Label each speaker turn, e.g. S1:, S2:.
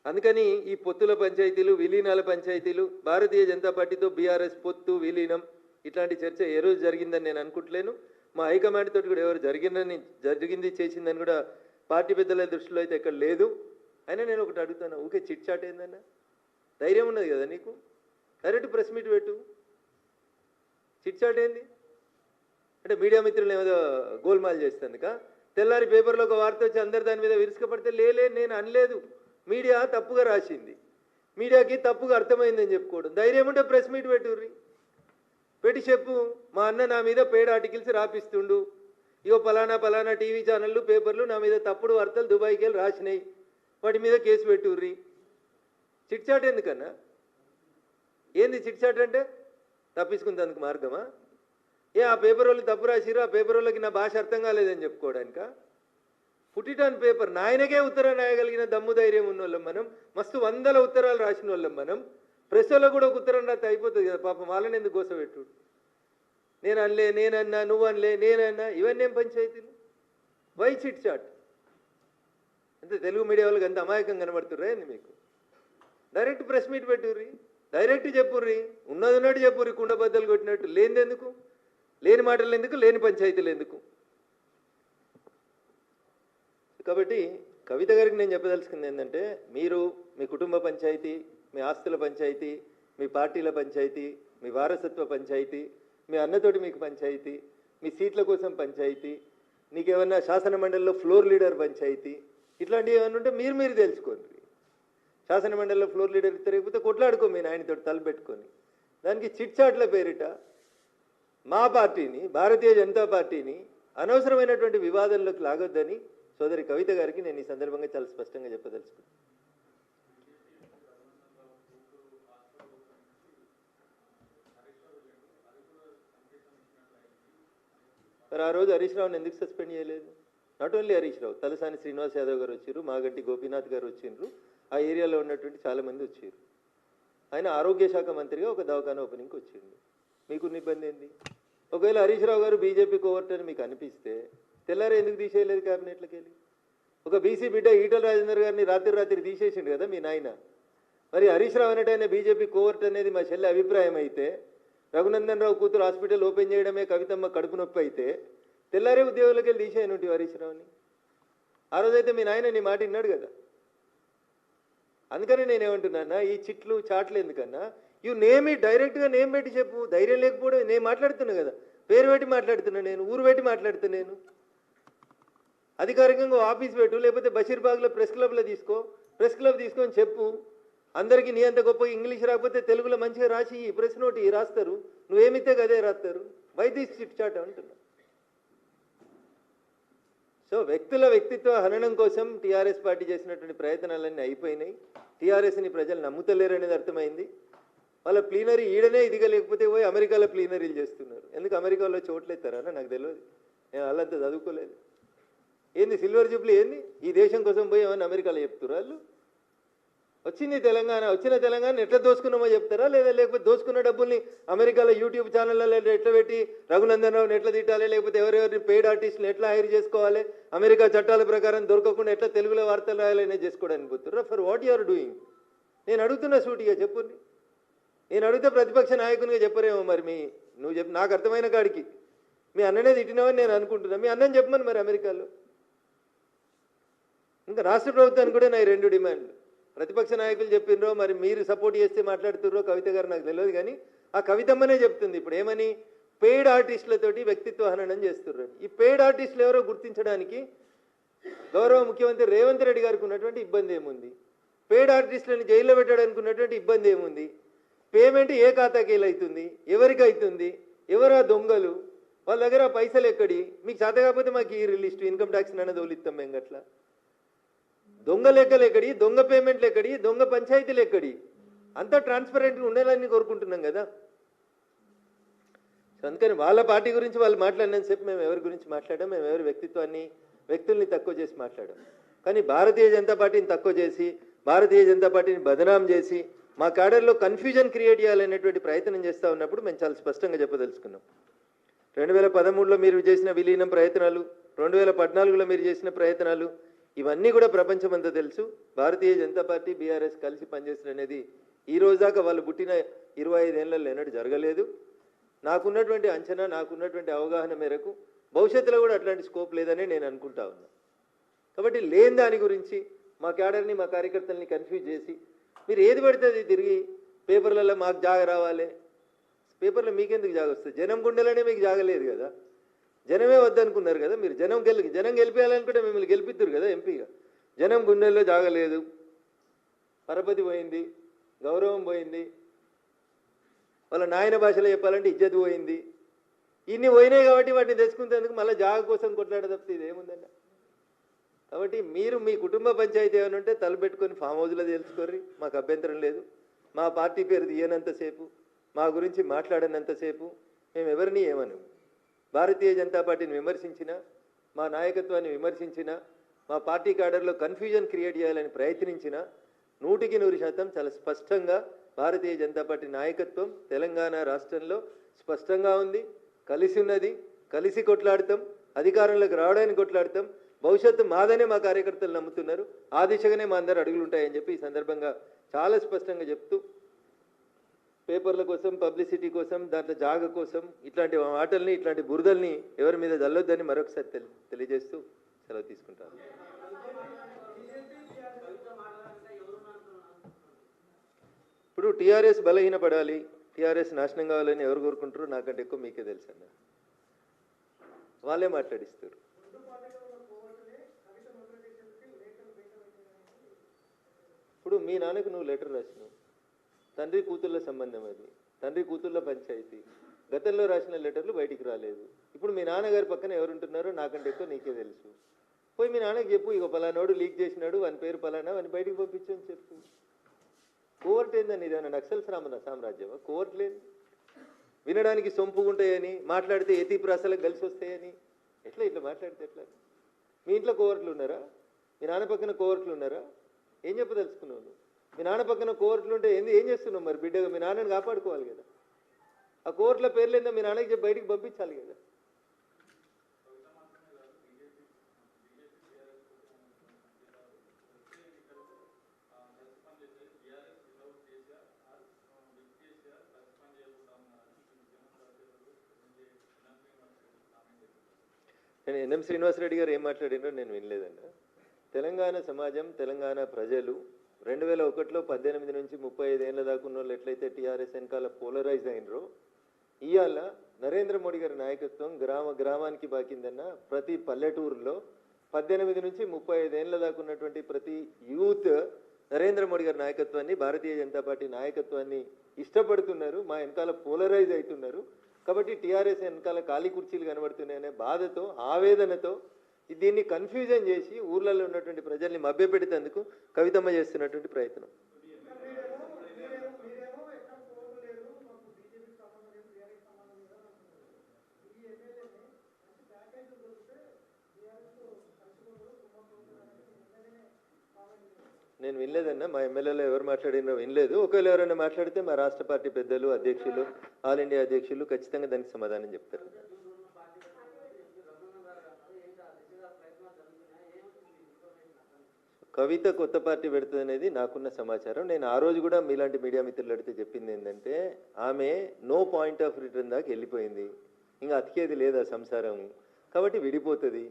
S1: అందుకని ఈ పొత్తుల పంచాయతీలు, విలీనాల పంచాయతీలు, భారతీయ జనతా పార్టీతో బీఆర్ఎస్ పొత్తు, విలీనం ఇట్లాంటి చర్చ ఏ రోజు జరిగిందని నేను అనుకుంటలేను. మా హైకమాండ్ తోటి కూడా ఎవరు జరిగింది చేసిందని కూడా పార్టీ పెద్దల దృష్టిలో అయితే ఎక్కడ లేదు. అయినా నేను ఒకటి అడుగుతాను, ఊకే చిట్ చాట్ ఏందన్నా? ధైర్యం ఉన్నది కదా నీకు, డైరెక్ట్ ప్రెస్ మీట్ పెట్టు. చిట్ చాట్ ఏంది అంటే మీడియా మిత్రులు ఏదో గోల్మాల్ చేస్తుందిక. తెల్లారి పేపర్లో ఒక వార్త వచ్చి అందరు దాని మీద విరుచుకపడితే లేలే నేను అనలేదు, మీడియా తప్పుగా రాసింది, మీడియాకి తప్పుగా అర్థమైందని చెప్పుకోవడం. ధైర్యం ఉంటే ప్రెస్ మీట్ పెట్టుర్రి, పెట్టి చెప్పు మా అన్న నా మీద పెయిడ్ ఆర్టికల్స్ రాపిస్తుండు, ఇగో పలానా టీవీ ఛానళ్ళు పేపర్లు నా మీద తప్పుడు వార్తలు దుబాయ్కి వెళ్ళి రాసినాయి, వాటి మీద కేసు పెట్టుర్రి. చిట్ చాట్ ఎందుకన్నా? ఏంది చిట్ చాట్ అంటే? తప్పించుకుందానికి మార్గమా? ఆ పేపర్ వాళ్ళు తప్పు రాసిరు, ఆ పేపర్ వాళ్ళకి నా భాష అర్థం కాలేదని చెప్పుకోవడానిక? Put on paper. నాయనకే ఉత్తరం రాయగలిగిన దమ్ము ధైర్యం ఉన్న వాళ్ళం మనం, మస్తు 100 ఉత్తరాలు రాసిన వాళ్ళం మనం. ప్రెస్ వాళ్ళకు కూడా ఒక ఉత్తరం రాస్తే అయిపోతుంది కదా పాపం, వాళ్ళని ఎందుకు గోసపెట్టు? నేను అనలే, నేనన్నా, నువ్వు అనలే, నేనన్నా, ఇవన్నీ ఏం పంచాయతీలు? Why chit chat? అంటే తెలుగు మీడియా వాళ్ళకి అంత అమాయకం కనబడుతుర్రా ఏంది మీకు? డైరెక్ట్ ప్రెస్ మీట్ పెట్టుర్రి, డైరెక్ట్ చెప్పుర్రి, ఉన్నది చెప్పుర్రి, కుండబద్దలు కొట్టినట్టు. లేనిదెందుకు? లేని మాటలు ఎందుకు? లేని పంచాయతీలు ఎందుకు? కాబట్టి కవిత గారికి నేను చెప్పదలుచుకుంది ఏంటంటే, మీరు మీ కుటుంబ పంచాయతీ, మీ ఆస్తుల పంచాయతీ, మీ పార్టీల పంచాయతీ, మీ వారసత్వ పంచాయతీ, మీ అన్నతోటి మీకు పంచాయతీ, మీ సీట్ల కోసం పంచాయతీ, నీకేమన్నా శాసన మండలిలో ఫ్లోర్ లీడర్ పంచాయతీ, ఇట్లాంటివి ఏమన్నా ఉంటే మీరు తెలుసుకోండి. శాసన మండలిలో ఫ్లోర్ లీడర్ తిరగకపోతే కొట్లాడుకో మీ నాయనతో తలపెట్టుకొని. దానికి చిట్ చాట్ల పేరిట మా పార్టీని, భారతీయ జనతా పార్టీని అనవసరమైనటువంటి వివాదంలోకి లాగొద్దని సోదరి కవిత గారికి నేను ఈ సందర్భంగా చాలా స్పష్టంగా చెప్పదలుచుకున్నాను. మరి ఆ రోజు హరీష్ రావుని ఎందుకు సస్పెండ్ చేయలేదు? నాట్ ఓన్లీ హరీష్ రావు, తలసాని శ్రీనివాస్ యాదవ్ గారు వచ్చారు, మాగంటి గోపీనాథ్ గారు వచ్చిండ్రు, ఆ ఏరియాలో ఉన్నటువంటి చాలామంది వచ్చారు. ఆయన ఆరోగ్య శాఖ మంత్రిగా ఒక దవాఖానా ఓపెనింగ్కి వచ్చిండు. మీకున్న ఇబ్బంది ఏంది? ఒకవేళ హరీష్ రావు గారు బీజేపీ కోవర్ట్ అని మీకు అనిపిస్తే తెల్లారే ఎందుకు తీసేయలేదు క్యాబినెట్లోకి వెళ్ళి? ఒక బీసీ బిడ్డ ఈటల రాజేందర్ గారిని రాత్రి తీసేసిండు కదా మీ నాయన. మరి హరీష్ రావు అనేటైనా బీజేపీ కోవర్ట్ అనేది మా చెల్లి అభిప్రాయం అయితే, రఘునందన్ రావు కూతురు హాస్పిటల్ ఓపెన్ చేయడమే కవితమ్మ కడుపు నొప్పి అయితే, తెల్లారే ఉద్యోగులకి వెళ్ళి తీసేయనుంటి హరీష్ రావుని. ఆ రోజైతే మీ నాయన నీ మాట విన్నాడు కదా. అందుకని నేనేమంటున్నా, ఈ చిట్లు చాట్లు ఎందుకన్నా, ఇవి నేమి డైరెక్ట్గా నేమ్ పెట్టి చెప్పు. ధైర్యం లేకపోవడం, నేను మాట్లాడుతున్నా కదా, పేరు పెట్టి మాట్లాడుతున్నా, నేను ఊరు పెట్టి మాట్లాడుతున్నా, నేను అధికారికంగా ఆఫీస్ పెట్టు, లేకపోతే బషీర్బాగ్లో ప్రెస్ క్లబ్లో ప్రెస్ క్లబ్ తీసుకొని చెప్పు. అందరికీ నీ అంత గొప్ప ఇంగ్లీష్ రాకపోతే తెలుగులో మంచిగా రాసి ఈ ప్రెస్ నోట్ రాస్తారు, నువ్వేమితే కదే రాస్తారు. వై దిస్ చిట్ చాట్ అంటున్నా. సో వ్యక్తిత్వ హననం కోసం టీఆర్ఎస్ పార్టీ చేసినటువంటి ప్రయత్నాలన్నీ అయిపోయినాయి. టీఆర్ఎస్ని ప్రజలు నమ్ముతలేరనేది అర్థమైంది. వాళ్ళ ప్లీనరీ ఈడనే ఇదిగా లేకపోతే పోయి అమెరికాలో ప్లీనరీలు చేస్తున్నారు. ఎందుకు అమెరికాలో చోట్లేస్తారని నాకు తెలియదు, నేను వాళ్ళంతా చదువుకోలేదు. ఏంది సిల్వర్ జూబ్లీ ఏంది? ఈ దేశం కోసం పోయి ఏమన్నా అమెరికాలో చెప్తున్నారు వాళ్ళు? వచ్చిన తెలంగాణ ఎట్లా దోసుకున్నామో చెప్తారా, లేకపోతే దోసుకున్న డబ్బుల్ని అమెరికాలో యూట్యూబ్ ఛానళ్ళలో ఎట్లా పెట్టి రఘునందన్ రావుని ఎట్లా తిట్టాలి, లేకపోతే ఎవరెవరిని పెయిడ్ ఆర్టిస్టులు ఎట్లా హైర్ చేసుకోవాలి, అమెరికా చట్టాల ప్రకారం దొరకకుండా ఎట్లా తెలుగులో వార్తలు రాయాలనే చేసుకోవడానికి పోతుర్రా? For what you are doing? నేను అడుగుతున్నా సూటిగా చెప్పుని. నేను అడిగితే ప్రతిపక్ష నాయకునిగా చెప్పరేమో. మరి నువ్వు చెప్పు, నాకు అర్థమైన కాడికి మీ అన్ననే తిట్టినావని నేను అనుకుంటున్నా. మీ అన్నని చెప్పమని మరి అమెరికాలో. ఇంకా రాష్ట్ర ప్రభుత్వానికి కూడా నా 2 డిమాండ్లు. ప్రతిపక్ష నాయకులు చెప్పినరో మరి మీరు సపోర్ట్ చేస్తే మాట్లాడుతుర్రో కవిత గారు నాకు తెలియదు, కానీ ఆ కవితమ్మనే చెప్తుంది ఇప్పుడు ఏమని, పెయిడ్ ఆర్టిస్టులతోటి వ్యక్తిత్వ హననం చేస్తుర్రని. ఈ పెయిడ్ ఆర్టిస్టులు ఎవరో గుర్తించడానికి గౌరవ ముఖ్యమంత్రి రేవంత్ రెడ్డి గారికి ఉన్నటువంటి ఇబ్బంది ఏముంది? పెయిడ్ ఆర్టిస్టులను జైల్లో పెట్టడానికి ఉన్నటువంటి ఇబ్బంది ఏముంది? పేమెంట్ ఏ ఖాతాకి అవుతుంది, ఎవరికి అవుతుంది, ఎవరు ఆ దొంగలు, వాళ్ళ దగ్గర పైసలు ఎక్కడి? మీకు చేత కాకపోతే మాకు ఈ లిస్టు ఇన్కమ్ ట్యాక్స్ నన్ను తోలిస్తాం మేము. గట్లా దొంగ లెక్కలు ఎక్కడి, దొంగ పేమెంట్లు ఎక్కడి, దొంగ పంచాయతీలు ఎక్కడి? అంతా ట్రాన్స్పరెంట్గా ఉండాలని కోరుకుంటున్నాం కదా. అందుకని వాళ్ళ పార్టీ గురించి వాళ్ళు మాట్లాడినంతసేపు మేము ఎవరి గురించి మాట్లాడాం, మేము ఎవరి వ్యక్తుల్ని తక్కువ చేసి మాట్లాడాం. కానీ భారతీయ జనతా పార్టీని తక్కువ చేసి, భారతీయ జనతా పార్టీని బదనాం చేసి, మా క్యాడర్లో కన్ఫ్యూజన్ క్రియేట్ చేయాలనేటువంటి ప్రయత్నం చేస్తూ ఉన్నప్పుడు మేము చాలా స్పష్టంగా చెప్పదలుచుకున్నాం. 2013లో మీరు చేసిన విలీనం ప్రయత్నాలు, 2014లో మీరు చేసిన ప్రయత్నాలు, ఇవన్నీ కూడా ప్రపంచమంతా తెలుసు. భారతీయ జనతా పార్టీ బీఆర్ఎస్ కలిసి పనిచేసిన అనేది ఈ రోజు దాకా వాళ్ళు పుట్టిన 25 ఏళ్లలో ఎన్నడూ జరగలేదు. నాకున్నటువంటి అంచనా, నాకున్నటువంటి అవగాహన మేరకు భవిష్యత్తులో కూడా అట్లాంటి స్కోప్ లేదని నేను అనుకుంటా ఉన్నా. కాబట్టి లేని దాని గురించి మా క్యాడర్ని, మా కార్యకర్తల్ని కన్ఫ్యూజ్ చేసి మీరు ఏది పడితే అది తిరిగి పేపర్లలో మాకు జాగ రావాలి. పేపర్లో మీకెందుకు జాగ వస్తుంది? జనం గుండెలోనే మీకు జాగలేదు కదా. జనమే వద్దనుకున్నారు కదా. మీరు జనం గెలిపేయాలనుకుంటే మిమ్మల్ని గెలిపిద్దురు కదా ఎంపీగా. జనం గుండెల్లో జాగలేదు, పరపతి పోయింది, గౌరవం పోయింది, వాళ్ళ నాయన భాషలో చెప్పాలంటే ఇజ్జత్ పోయింది. ఇన్ని పోయినాయి కాబట్టి వాటిని తెచ్చుకునేందుకు మళ్ళీ జాగ కోసం కొట్లాడ తప్పితే ఇదేముందన్న. కాబట్టి మీరు మీ కుటుంబ పంచాయతీ ఏమైనా ఉంటే తలపెట్టుకొని ఫామ్ హౌస్లో తెలుసుకోర్రి, మాకు అభ్యంతరం లేదు. మా పార్టీ పేరు తీయనంతసేపు, మా గురించి మాట్లాడనంతసేపు మేము ఎవరిని ఏమను. భారతీయ జనతా పార్టీని విమర్శించినా, మా నాయకత్వాన్ని విమర్శించినా, మా పార్టీ క్యాడర్లో కన్ఫ్యూజన్ క్రియేట్ చేయాలని ప్రయత్నించినా 100% చాలా స్పష్టంగా భారతీయ జనతా పార్టీ నాయకత్వం తెలంగాణ రాష్ట్రంలో స్పష్టంగా ఉంది, కలిసి ఉన్నది, కలిసి కొట్లాడతాం, అధికారంలోకి రావడానికి కొట్లాడతాం, భవిష్యత్తు మాదనే మా కార్యకర్తలు నమ్ముతున్నారు, ఆ దిశగానే మా అందరు అడుగులు ఉంటాయని చెప్పి ఈ సందర్భంగా చాలా స్పష్టంగా చెప్తూ, పేపర్ల కోసం, పబ్లిసిటీ కోసం, దాంట్లో జాగ కోసం ఇట్లాంటి మాటల్ని, ఇట్లాంటి బురదల్ని ఎవరి మీద జల్లొద్దని మరొకసారి తెలియజేస్తూ సెలవు తీసుకుంటాను. ఇప్పుడు టీఆర్ఎస్ బలహీనపడాలి, టీఆర్ఎస్ నాశనం కావాలని ఎవరు కోరుకుంటారో నాకంటే ఎక్కువ మీకే తెలుసు అన్న. వాళ్ళే మాట్లాడిస్తారు. ఇప్పుడు మీ నాన్నకు నువ్వు లెటర్ రాసినావు, తండ్రి కూతుళ్ళ సంబంధం అది, తండ్రి కూతుళ్ళ పంచాయతీ. గతంలో రాసిన లెటర్లు బయటికి రాలేదు. ఇప్పుడు మీ నాన్నగారి పక్కన ఎవరుంటున్నారో నాకంటే ఎక్కువ నీకే తెలుసు. పోయి మీ నాన్నకి చెప్పు, ఇక పలానోడు లీక్ చేసినాడు, వాని పేరు పలానా, వాని బయటికి పంపించని చెప్పు. కోర్టు ఏందని, ఇదేమన్నా నక్సల్ సామ్రాజ్యమా? కోర్టు లేదు. వినడానికి సొంపుగుంటాయని, మాట్లాడితే ఎతి ప్రాసలకు కలిసి వస్తాయని ఇట్లా మాట్లాడితే ఎట్లా? మీ ఇంట్లో కోవర్ట్లు ఉన్నారా? మీ నాన్న పక్కన కోవర్ట్లు ఉన్నారా? ఏం చెప్పదలుచుకున్నావు నువ్వు? మీ నాన్న పక్కన కోవర్ట్లు ఉంటే ఏం చేస్తున్నావు మరి? బిడ్డగా మీ నాన్నని కాపాడుకోవాలి కదా. ఆ కోర్టుల పేర్లు ఏందో మీ నాన్నకి చెప్పి బయటికి పంపించాలి కదా. నేను ఎన్ఎం శ్రీనివాసరెడ్డి గారు ఏం మాట్లాడినారో నేను వినలేదన్న. తెలంగాణ సమాజం, తెలంగాణ ప్రజలు 2001లో 18 నుంచి 35 ఏళ్ళ దాకా ఉన్న వాళ్ళు ఎట్లయితే టీఆర్ఎస్ వెనకాల పోలరైజ్ అయినరో, ఇవాళ నరేంద్ర మోడీ గారి నాయకత్వం గ్రామానికి బాకిందన్న. ప్రతి పల్లెటూరులో 18 నుంచి 35 ఏళ్ళ దాకా ఉన్నటువంటి ప్రతి యూత్ నరేంద్ర మోడీ గారి నాయకత్వాన్ని, భారతీయ జనతా పార్టీ నాయకత్వాన్ని ఇష్టపడుతున్నారు, మా వెనకాల పోలరైజ్ అవుతున్నారు. కాబట్టి టీఆర్ఎస్ వెనకాల ఖాళీ కుర్చీలు కనబడుతున్నాయనే బాధతో, ఆవేదనతో దీన్ని కన్ఫ్యూజన్ చేసి ఊర్లలో ఉన్నటువంటి ప్రజల్ని మభ్యపెట్టేందుకు కవితమ్మ చేస్తున్నటువంటి ప్రయత్నం. నేను వినలేదన్నా, మా ఎమ్మెల్యేలో ఎవరు మాట్లాడినో వినలేదు. ఒకవేళ ఎవరైనా మాట్లాడితే మా రాష్ట్ర పార్టీ పెద్దలు, అధ్యక్షులు, ఆల్ ఇండియా అధ్యక్షులు ఖచ్చితంగా దానికి సమాధానం చెప్తారు. కవిత కొత్త పార్టీ పెడుతుంది అనేది నాకున్న సమాచారం. నేను ఆ రోజు కూడా మీలాంటి మీడియా మిత్రులు అడిగితే చెప్పింది ఏంటంటే, ఆమె నో పాయింట్ ఆఫ్ రిటర్న్ దాకా వెళ్ళిపోయింది, ఇంకా అతికేది లేదా సంసారం, కాబట్టి విడిపోతుంది.